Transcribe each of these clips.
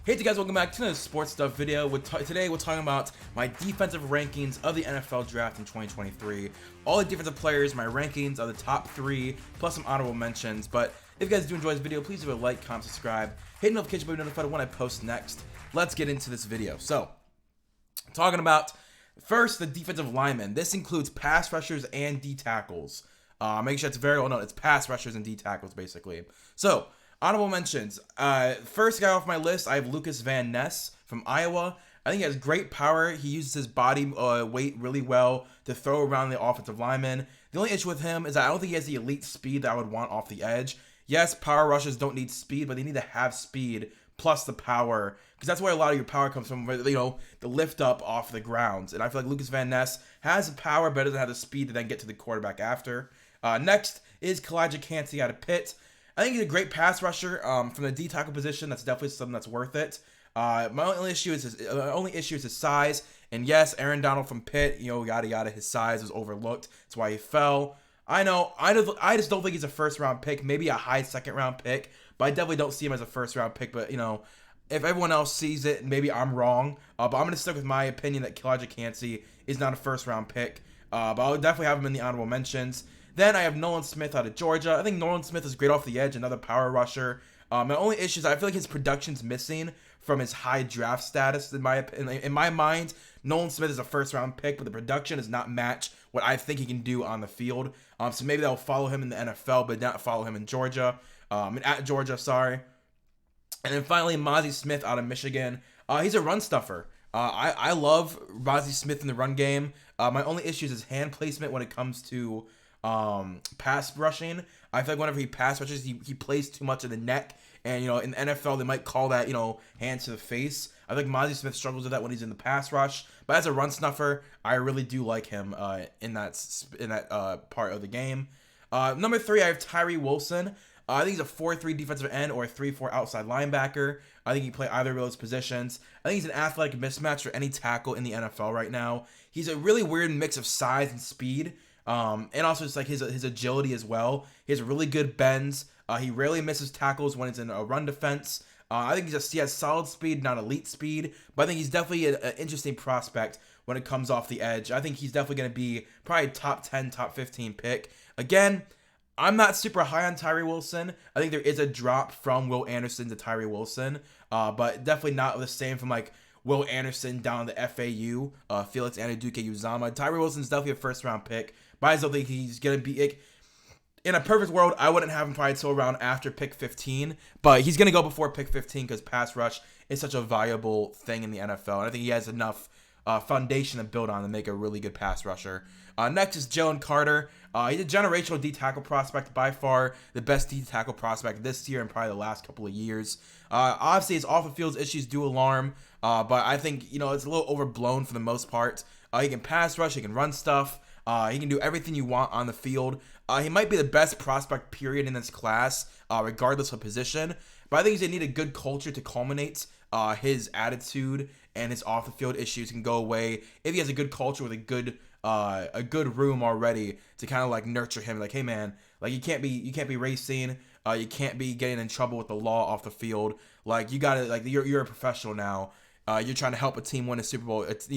Hey guys, welcome back to another sports stuff video. Today we're talking about my defensive rankings of the NFL draft in 2023. All the defensive players, my rankings of the top 3, plus some honorable mentions. But if you guys do enjoy this video, please do a like, comment, subscribe, hit the notification bell to be notified when I post next. Let's get into this video. So, talking about first the defensive linemen. This includes pass rushers and D tackles. Make sure it's very well known. It's pass rushers and D tackles basically. So, honorable mentions. First guy off my list, I have Lucas Van Ness from Iowa. I think he has great power. He uses his body weight really well to throw around the offensive lineman. The only issue with him is I don't think he has the elite speed that I would want off the edge. Yes, power rushers don't need speed, but they need to have speed plus the power, because that's where a lot of your power comes from, the lift up off the ground. And I feel like Lucas Van Ness has the power, but doesn't have the speed to then get to the quarterback after. Next is Calijah Kancey out of Pitt. I think he's a great pass rusher from the D tackle position. That's definitely something that's worth it. My only issue is his size. And yes, Aaron Donald from Pitt, yada yada. His size was overlooked. That's why he fell. I know. I just don't think he's a first round pick. Maybe a high second round pick, but I definitely don't see him as a first round pick. But if everyone else sees it, maybe I'm wrong. But I'm gonna stick with my opinion that Calijah Kancey is not a first round pick. But I'll definitely have him in the honorable mentions. Then I have Nolan Smith out of Georgia. I think Nolan Smith is great off the edge, another power rusher. My only issue is I feel like his production's missing from his high draft status. In my mind, Nolan Smith is a first-round pick, but the production does not match what I think he can do on the field. So maybe they'll follow him in the NFL, but not follow him in Georgia. At Georgia, sorry. And then finally, Mazi Smith out of Michigan. He's a run stuffer. I love Mazi Smith in the run game. My only issue is his hand placement when it comes to pass rushing. I feel like whenever he pass rushes, he plays too much in the neck, and in the NFL they might call that hands to the face. I think Mazi Smith struggles with that when he's in the pass rush, but as a run snuffer, I really do like him in that part of the game. Number 3, I have Tyree Wilson. I think he's a 4-3 defensive end or a 3-4 outside linebacker. I think he can play either of those positions. I think he's an athletic mismatch for any tackle in the NFL right now. He's a really weird mix of size and speed. And also just like his agility as well. He has really good bends. He rarely misses tackles when it's in a run defense. I think he has solid speed, not elite speed, but I think he's definitely an interesting prospect when it comes off the edge. I think he's definitely going to be probably top 10, top 15 pick. Again, I'm not super high on Tyree Wilson. I think there is a drop from Will Anderson to Tyree Wilson, but definitely not the same from like Will Anderson down to FAU, Felix Anudike-Uzomah. Tyree Wilson's definitely a first-round pick, but I still think he's going to be... In a perfect world, I wouldn't have him probably until around after pick 15, but he's going to go before pick 15 because pass rush is such a valuable thing in the NFL, and I think he has enough foundation to build on to make a really good pass rusher. Next is Jalen Carter. He's a generational D-tackle prospect, by far the best D-tackle prospect this year and probably the last couple of years. Obviously, his off-the-field issues do alarm, but I think, it's a little overblown for the most part. He can pass rush, he can run stuff, he can do everything you want on the field. He might be the best prospect, period, in this class, regardless of position, but I think he's going to need a good culture to culminate his attitude, and his off-the-field issues can go away if he has a good culture with a good room already to kind of like nurture him. Like, hey man, like you can't be racing, you can't be getting in trouble with the law off the field. Like you gotta, like you're a professional now. You're trying to help a team win a Super Bowl. It's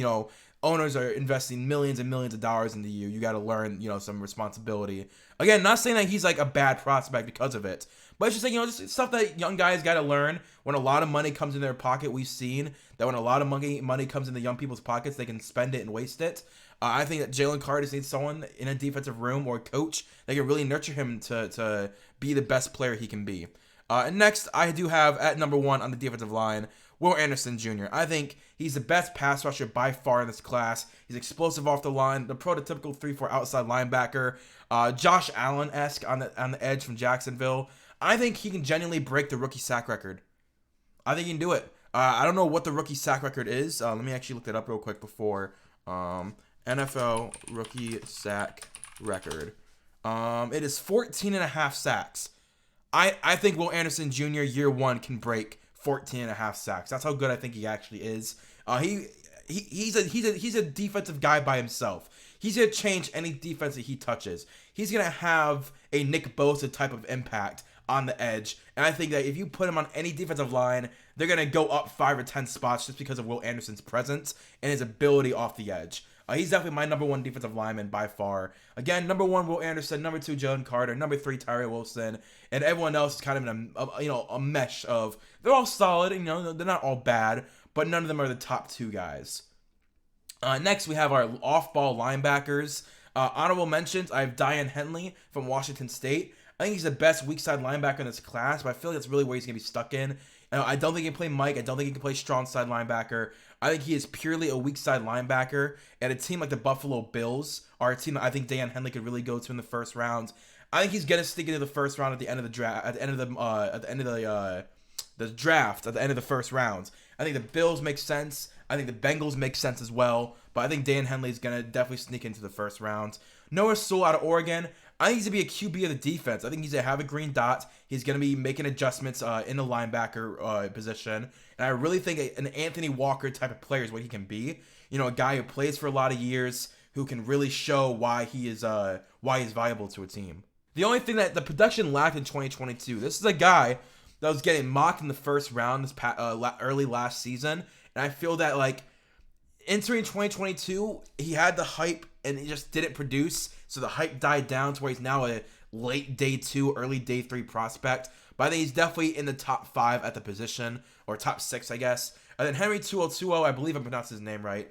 owners are investing millions and millions of dollars into you. You got to learn some responsibility. Again, not saying that he's like a bad prospect because of it, but it's just like just stuff that young guys got to learn. When a lot of money comes in their pocket, we've seen that when a lot of money comes into young people's pockets, they can spend it and waste it. I think that Jalen Carter needs someone in a defensive room or a coach that can really nurture him to be the best player he can be. And next, I do have at number 1 on the defensive line, Will Anderson Jr. I think he's the best pass rusher by far in this class. He's explosive off the line, the prototypical 3-4 outside linebacker, Josh Allen-esque on the edge from Jacksonville. I think he can genuinely break the rookie sack record. I think he can do it. I don't know what the rookie sack record is. Let me actually look that up real quick before. NFL rookie sack record. It is 14.5 sacks. I think Will Anderson Jr. year 1 can break 14.5 sacks. That's how good I think he actually is. He's a defensive guy by himself. He's gonna change any defense that he touches. He's gonna have a Nick Bosa type of impact on the edge, and I think that if you put him on any defensive line they're going to go up 5 or 10 spots just because of Will Anderson's presence and his ability off the edge. He's definitely my number 1 defensive lineman by far. Again, number 1, Will Anderson. Number 2, Jalen Carter. Number 3, Tyree Wilson. And everyone else is kind of in a mesh of, they're all solid. And, they're not all bad, but none of them are the top 2 guys. Next, we have our off-ball linebackers. Honorable mentions, I have Daiyan Henley from Washington State. I think he's the best weak side linebacker in this class, but I feel like that's really where he's going to be stuck in. I don't think he can play Mike. I don't think he can play strong side linebacker. I think he is purely a weak side linebacker. And a team like the Buffalo Bills are a team that I think Daiyan Henley could really go to in the first round. I think he's going to sneak into the first round at the end of the draft. At the end of the draft, at the end of the first round. I think the Bills make sense. I think the Bengals make sense as well. But I think Daiyan Henley is going to definitely sneak into the first round. Noah Sewell out of Oregon. I think he's going to be a QB of the defense. I think he's going to have a green dot. He's going to be making adjustments in the linebacker position. And I really think an Anthony Walker type of player is what he can be. A guy who plays for a lot of years, who can really show why he's valuable to a team. The only thing that the production lacked in 2022, this is a guy that was getting mocked in the first round early last season. And I feel that, entering 2022, he had the hype and he just didn't produce. So the hype died down to where he's now a late day 2, early day 3 prospect. But I think he's definitely in the top 5 at the position, or top 6, I guess. And then Henry To'oTo'o, I believe I pronounced his name right,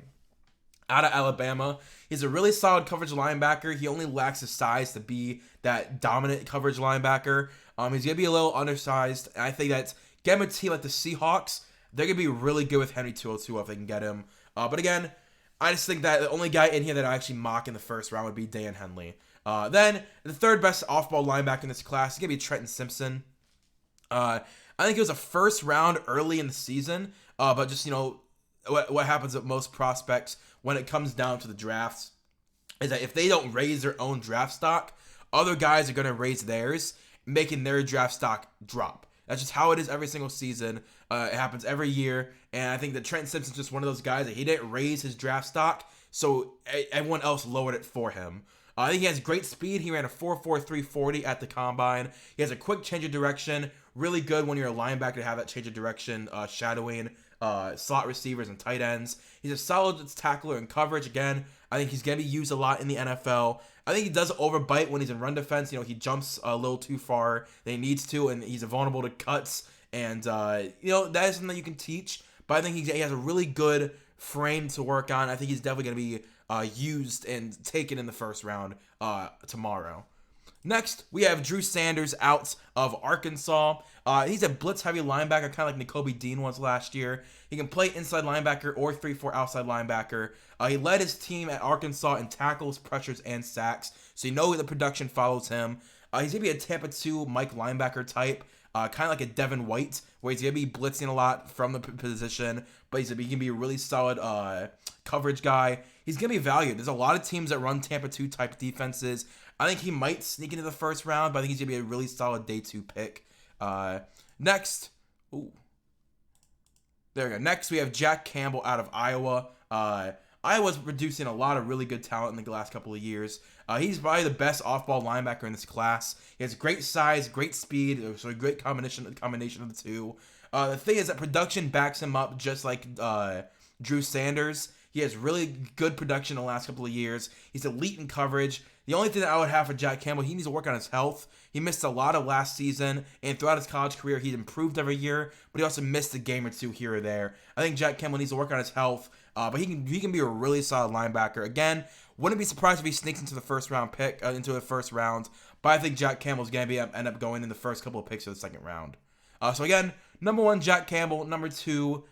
out of Alabama. He's a really solid coverage linebacker. He only lacks the size to be that dominant coverage linebacker. He's going to be a little undersized. And I think that get him a team like the Seahawks, they're going to be really good with Henry To'oTo'o if they can get him. But again, I just think that the only guy in here that I actually mock in the first round would be Daiyan Henley. Then, the third best off-ball linebacker in this class is going to be Trenton Simpson. I think it was a first round early in the season, but just, what happens with most prospects when it comes down to the drafts is that if they don't raise their own draft stock, other guys are going to raise theirs, making their draft stock drop. That's just how it is every single season. It happens every year. And I think that Trenton Simpson's just one of those guys that he didn't raise his draft stock, so everyone else lowered it for him. I think he has great speed. He ran a 4.43 40 at the combine. He has a quick change of direction. Really good when you're a linebacker to have that change of direction, shadowing slot receivers and tight ends. He's a solid tackler in coverage. Again, I think he's going to be used a lot in the NFL. I think he does overbite when he's in run defense. He jumps a little too far than he needs to, and he's vulnerable to cuts. And, that is something that you can teach. But I think he has a really good frame to work on. I think he's definitely going to be used and taken in the first round tomorrow. Next, we have Drew Sanders out of Arkansas. He's a blitz-heavy linebacker, kind of like Nakobe Dean was last year. He can play inside linebacker or 3-4 outside linebacker. He led his team at Arkansas in tackles, pressures, and sacks, so the production follows him. He's going to be a Tampa 2 Mike linebacker type, kind of like a Devin White, where he's going to be blitzing a lot from the position, but he can be a really solid coverage guy. He's going to be valued. There's a lot of teams that run Tampa 2 type defenses. I think he might sneak into the first round, but I think he's going to be a really solid day 2 pick. Next, there we go. Next, we have Jack Campbell out of Iowa. Iowa's producing a lot of really good talent in the last couple of years. He's probably the best off-ball linebacker in this class. He has great size, great speed, so a great combination of the two. The thing is that production backs him up, just like Drew Sanders. He has really good production in the last couple of years. He's elite in coverage. The only thing that I would have for Jack Campbell, he needs to work on his health. He missed a lot of last season, and throughout his college career, he improved every year, but he also missed a game or two here or there. I think Jack Campbell needs to work on his health, but he can be a really solid linebacker. Again, wouldn't be surprised if he sneaks into the first round, but I think Jack Campbell's going to end up going in the first couple of picks of the second round. So again, number 1, Jack Campbell. Number 2,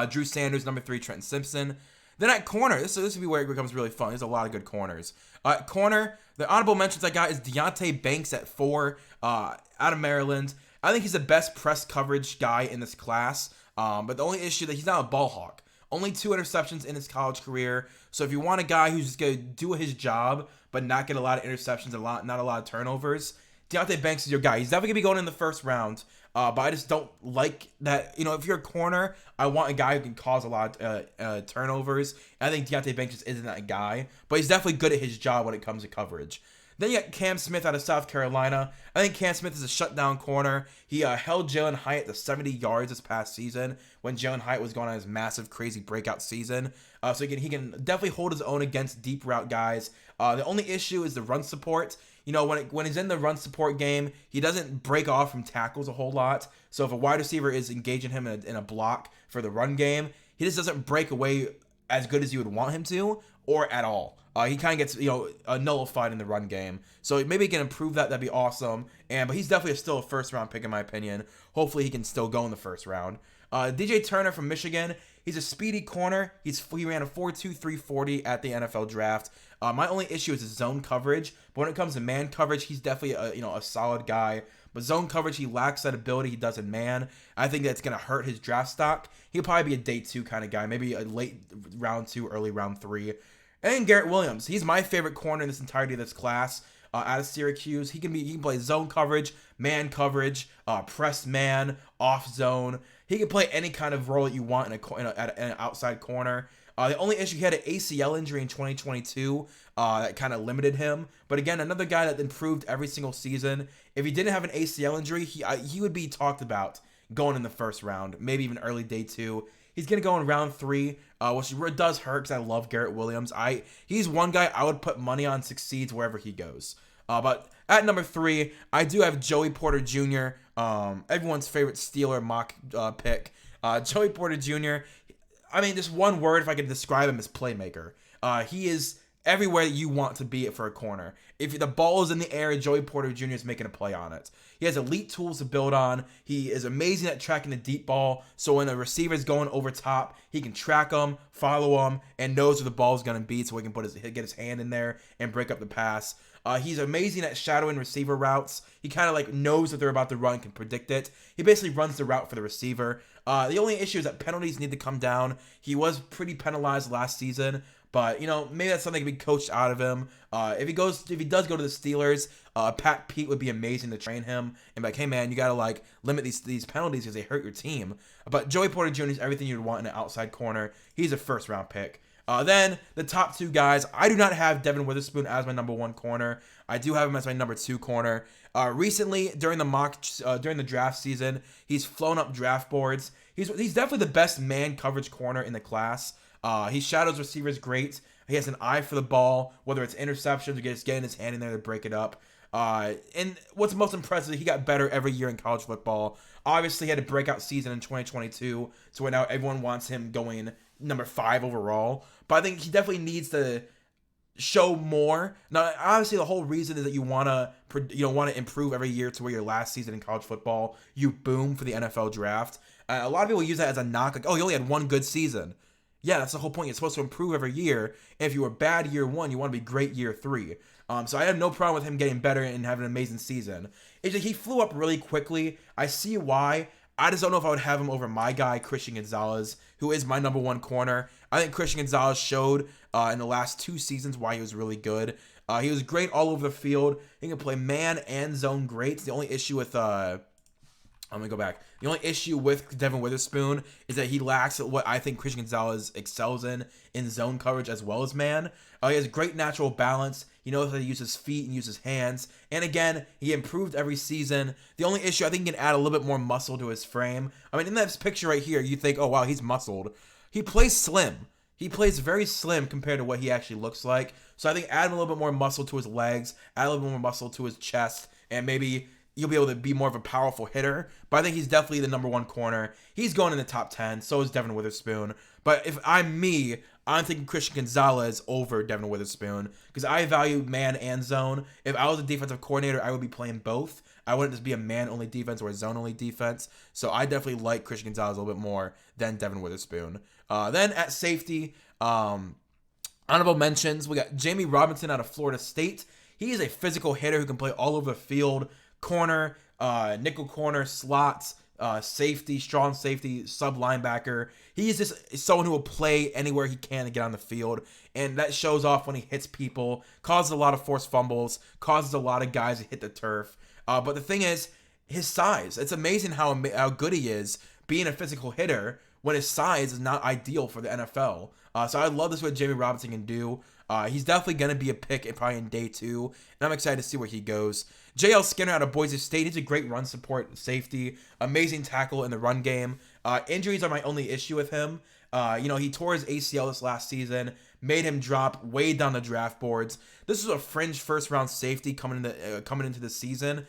Drew Sanders. Number 3, Trenton Simpson. Then at corner, this will be where it becomes really fun. There's a lot of good corners. At corner, the honorable mentions I got is Deonte Banks at 4, out of Maryland. I think he's the best press coverage guy in this class. But the only issue that he's not a ball hawk. Only 2 interceptions in his college career. So if you want a guy who's just going to do his job, but not get a lot of interceptions, not a lot of turnovers, Deonte Banks is your guy. He's definitely going to be going in the first round. But I just don't like that. If you're a corner, I want a guy who can cause a lot of turnovers. I think Deonte Banks just isn't that guy. But he's definitely good at his job when it comes to coverage. Then you got Cam Smith out of South Carolina. I think Cam Smith is a shutdown corner. He held Jalen Hyatt to 70 yards this past season when Jalen Hyatt was going on his massive, crazy breakout season. So he can definitely hold his own against deep route guys. The only issue is the run support. You know, when he's in the run support game, he doesn't break off from tackles a whole lot. So if a wide receiver is engaging him in a block for the run game, he just doesn't break away as good as you would want him to, or at all. He kind of gets, nullified in the run game. So maybe he can improve that. That'd be awesome. But he's definitely still a first-round pick in my opinion. Hopefully he can still go in the first round. DJ Turner from Michigan. He's a speedy corner. He ran a 4.2 340 at the NFL draft. My only issue is his zone coverage. But when it comes to man coverage, he's definitely a solid guy. But zone coverage, he lacks that ability he does in man. I think that's going to hurt his draft stock. He'll probably be a day 2 kind of guy. Maybe a late round 2, early round 3. And Garrett Williams. He's my favorite corner in this entirety of this class. Out of Syracuse, he can play zone coverage, man coverage, press man, off zone. He can play any kind of role that you want in an outside corner. The only issue, he had an ACL injury in 2022 that kind of limited him. But again, another guy that improved every single season. If he didn't have an ACL injury, he would be talked about going in the first round, maybe even early day 2. He's going to go in round 3, which does hurt because I love Garrett Williams. He's one guy I would put money on succeeds wherever he goes. But at number 3, I do have Joey Porter Jr., everyone's favorite Steeler mock pick. Joey Porter Jr., I mean, just one word if I could describe him as playmaker. He is everywhere you want to be for a corner. If the ball is in the air, Joey Porter Jr. is making a play on it. He has elite tools to build on. He is amazing at tracking the deep ball. So when a receiver is going over top, he can track them, follow them, and knows where the ball is going to be so he can get his hand in there and break up the pass. He's amazing at shadowing receiver routes. He kind of knows that they're about to run, can predict it. He basically runs the route for the receiver. The only issue is that penalties need to come down. He was pretty penalized last season, but maybe that's something that can be coached out of him. If he does go to the Steelers, Pat Pete would be amazing to train him and be like, hey man, you gotta limit these penalties because they hurt your team. But Joey Porter Jr. is everything you'd want in an outside corner. He's a first round pick. Then the top 2 guys, I do not have Devin Witherspoon as my number 1 corner. I do have him as my number 2 corner. Recently, during the draft season, he's flown up draft boards. He's definitely the best man coverage corner in the class. He shadows receivers great. He has an eye for the ball, whether it's interceptions or just getting his hand in there to break it up. And what's most impressive, he got better every year in college football. Obviously, he had a breakout season in 2022, so now everyone wants him going number 5 overall. But I think he definitely needs to show more. Now, obviously, the whole reason is that you want to improve every year to where your last season in college football, you boom for the NFL draft. A lot of people use that as a knock, like, oh, you only had one good season. Yeah, that's the whole point. You're supposed to improve every year. And if you were bad year 1, you want to be great year 3. So I have no problem with him getting better and having an amazing season. It's just, he flew up really quickly. I see why. I just don't know if I would have him over my guy, Christian Gonzalez, who is my number 1 corner. I think Christian Gonzalez showed in the last 2 seasons why he was really good. He was great all over the field. He can play man and zone great. The only issue with I'm going to go back. The only issue with Devin Witherspoon is that he lacks what I think Christian Gonzalez excels in zone coverage as well as man. He has great natural balance. He knows how to use his feet and use his hands. And again, he improved every season. The only issue, I think he can add a little bit more muscle to his frame. I mean, in this picture right here, you think, oh, wow, he's muscled. He plays slim. He plays very slim compared to what he actually looks like. So I think add a little bit more muscle to his legs, add a little bit more muscle to his chest, and maybe you'll be able to be more of a powerful hitter. But I think he's definitely the number 1 corner. He's going in the top 10. So is Devin Witherspoon. But if I'm me, I'm thinking Christian Gonzalez over Devin Witherspoon because I value man and zone. If I was a defensive coordinator, I would be playing both. I wouldn't just be a man-only defense or a zone-only defense. So I definitely like Christian Gonzalez a little bit more than Devin Witherspoon. Then at safety, honorable mentions, we got Jamie Robinson out of Florida State. He is a physical hitter who can play all over the field. Corner, nickel corner, slots, safety, strong safety, sub linebacker. He is just someone who will play anywhere he can to get on the field, and that shows off when he hits people, causes a lot of forced fumbles, causes a lot of guys to hit the turf. But the thing is, his size. It's amazing how good he is being a physical hitter when his size is not ideal for the NFL. So I love this what Jamie Robinson can do. He's definitely going to be a pick probably in day 2, and I'm excited to see where he goes. JL Skinner out of Boise State. He's a great run support safety, amazing tackle in the run game. Injuries are my only issue with him. He tore his ACL this last season, made him drop way down the draft boards. This is a fringe first-round safety coming into the season.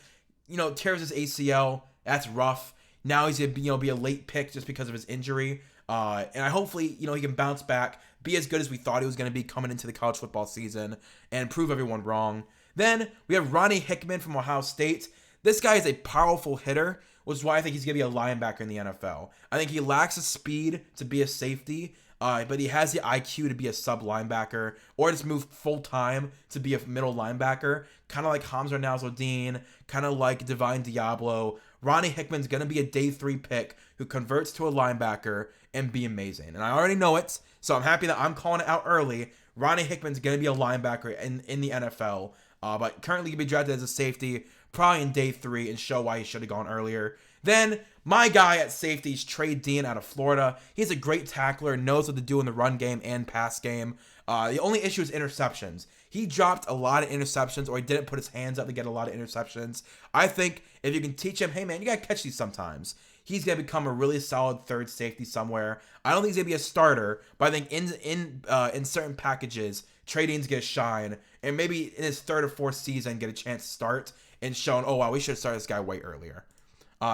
Tears his ACL. That's rough. Now he's gonna be a late pick just because of his injury. And I hopefully he can bounce back, be as good as we thought he was gonna be coming into the college football season, and prove everyone wrong. Then we have Ronnie Hickman from Ohio State. This guy is a powerful hitter, which is why I think he's going to be a linebacker in the NFL. I think he lacks the speed to be a safety, but he has the IQ to be a sub linebacker, or just move full time to be a middle linebacker, kind of like Hamza Nasruddin, kind of like Divine Diablo. Ronnie Hickman's going to be a day 3 pick who converts to a linebacker and be amazing. And I already know it, so I'm happy that I'm calling it out early. Ronnie Hickman's going to be a linebacker in the NFL, but currently going to be drafted as a safety, probably in day 3, and show why he should have gone earlier. Then, my guy at safety is Trey Dean out of Florida. He's a great tackler, knows what to do in the run game and pass game. The only issue is interceptions. He dropped a lot of interceptions, or he didn't put his hands up to get a lot of interceptions. I think if you can teach him, hey man, you got to catch these sometimes, he's going to become a really solid third safety somewhere. I don't think he's going to be a starter, but I think in certain packages, Trey Dean's going to shine, and maybe in his 3rd or 4th season get a chance to start and shown, oh wow, we should have started this guy way earlier.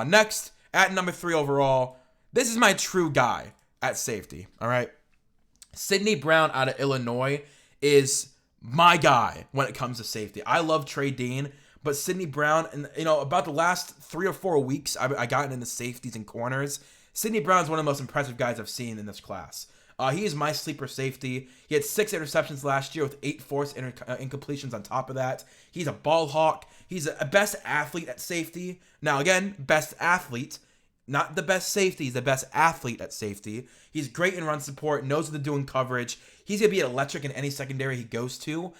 Next, at number 3 overall, this is my true guy at safety, all right? Sidney Brown out of Illinois is my guy when it comes to safety. I love Trey Dean, but Sidney Brown, and about the last 3 or 4 weeks, I gotten into safeties and corners. Sidney Brown is one of the most impressive guys I've seen in this class. He is my sleeper safety. He had 6 interceptions last year with 8 forced incompletions on top of that. He's a ball hawk. He's a best athlete at safety. Now, again, best athlete, not the best safety. He's the best athlete at safety. He's great in run support, knows what to do in coverage. He's going to be electric in any secondary he goes to.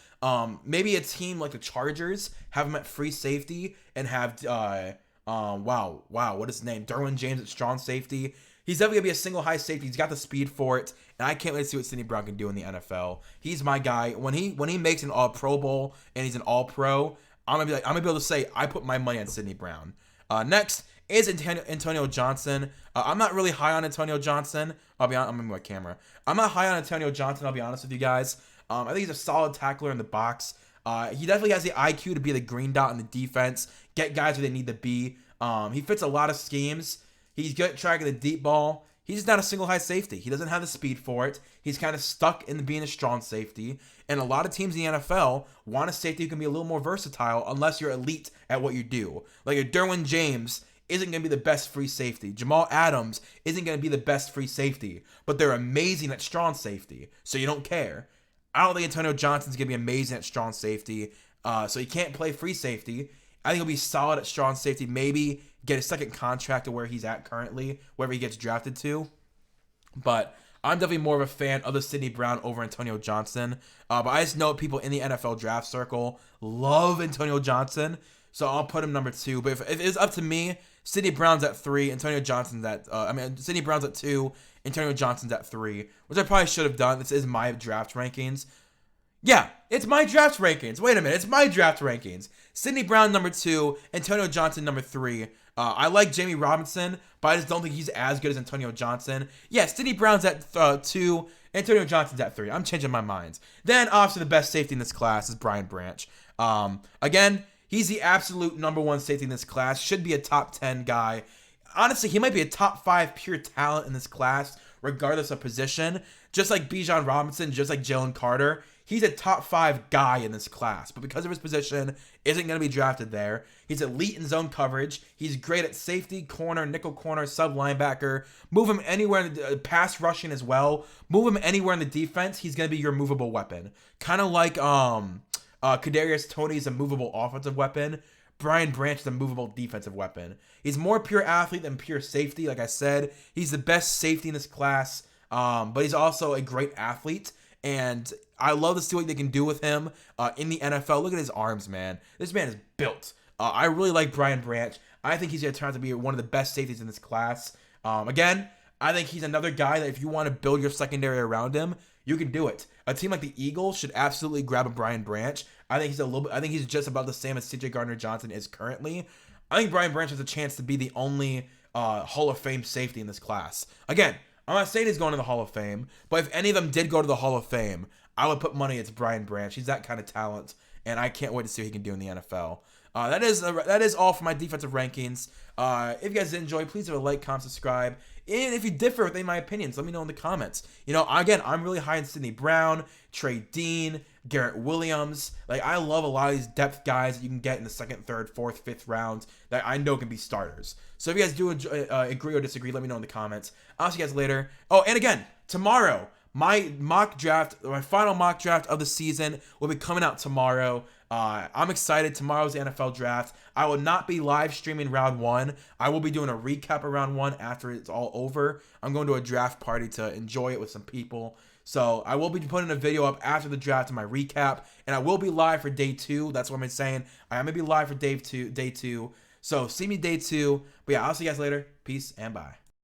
Maybe a team like the Chargers have him at free safety and have, what is his name? Derwin James at strong safety. He's definitely going to be a single high safety. He's got the speed for it. And I can't wait to see what Sidney Brown can do in the NFL. He's my guy. When he makes an all Pro Bowl and he's an all pro, I'm gonna be able to say I put my money on Sidney Brown. Next is Antonio Johnson. I'm not really high on Antonio Johnson. I'll be honest. I'm in my camera. I'm not high on Antonio Johnson. I'll be honest with you guys. I think he's a solid tackler in the box. He definitely has the IQ to be the green dot in the defense, get guys where they need to be. He fits a lot of schemes. He's good at tracking the deep ball. He's just not a single high safety. He doesn't have the speed for it. He's kind of stuck in being a strong safety. And a lot of teams in the NFL want a safety who can be a little more versatile unless you're elite at what you do. Like a Derwin James isn't going to be the best free safety. Jamal Adams isn't going to be the best free safety. But they're amazing at strong safety. So you don't care. I don't think Antonio Johnson's going to be amazing at strong safety. So he can't play free safety. I think he'll be solid at strong safety. Maybe get a second contract to where he's at currently, wherever he gets drafted to. But I'm definitely more of a fan of the Sidney Brown over Antonio Johnson. But I just know people in the NFL draft circle love Antonio Johnson. So I'll put him number 2. But if it's up to me, Sidney Brown's at 3. Antonio Johnson's at, Sidney Brown's at 2. Antonio Johnson's at 3. Which I probably should have done. This is my draft rankings. Yeah, it's my draft rankings. Wait a minute, it's my draft rankings. Sidney Brown number 2, Antonio Johnson number 3. I like Jamie Robinson, but I just don't think he's as good as Antonio Johnson. Yeah, Sidney Brown's at 2, Antonio Johnson's at 3. I'm changing my mind. Then, obviously, the best safety in this class is Brian Branch. Again, he's the absolute number 1 safety in this class. Should be a top 10 guy. Honestly, he might be a top 5 pure talent in this class, regardless of position. Just like Bijan Robinson, just like Jalen Carter. He's a top 5 guy in this class, but because of his position, isn't going to be drafted there. He's elite in zone coverage. He's great at safety, corner, nickel corner, sub linebacker. Move him anywhere in the pass rushing as well. Move him anywhere in the defense. He's going to be your movable weapon. Kind of like Kadarius Toney is a movable offensive weapon. Brian Branch is a movable defensive weapon. He's more pure athlete than pure safety. Like I said, he's the best safety in this class, but he's also a great athlete. And I love to see what they can do with him in the NFL. Look at his arms, man. This man is built. I really like Brian Branch. I think he's going to turn out to be one of the best safeties in this class. Again, I think he's another guy that if you want to build your secondary around him, you can do it. A team like the Eagles should absolutely grab a Brian Branch. I think he's just about the same as CJ Gardner-Johnson is currently. I think Brian Branch has a chance to be the only Hall of Fame safety in this class. Again, I'm not saying he's going to the Hall of Fame, but if any of them did go to the Hall of Fame, I would put money it's Brian Branch. He's that kind of talent, and I can't wait to see what he can do in the NFL. That is all for my defensive rankings. If you guys did enjoy, please leave a like, comment, subscribe. And if you differ with any of my opinions, let me know in the comments. Again, I'm really high in Sidney Brown, Trey Dean, Garrett Williams. Like, I love a lot of these depth guys that you can get in the second, third, fourth, fifth rounds that I know can be starters. So if you guys do agree or disagree, let me know in the comments. I'll see you guys later. Oh, and again, tomorrow, my final mock draft of the season will be coming out tomorrow. I'm excited. Tomorrow's the NFL draft. I will not be live streaming round 1. I will be doing a recap of round 1 after it's all over. I'm going to a draft party to enjoy it with some people. So I will be putting a video up after the draft of my recap, and I will be live for day 2. That's what I'm saying. I am going to be live for day 2. So see me day 2. But yeah, I'll see you guys later. Peace and bye.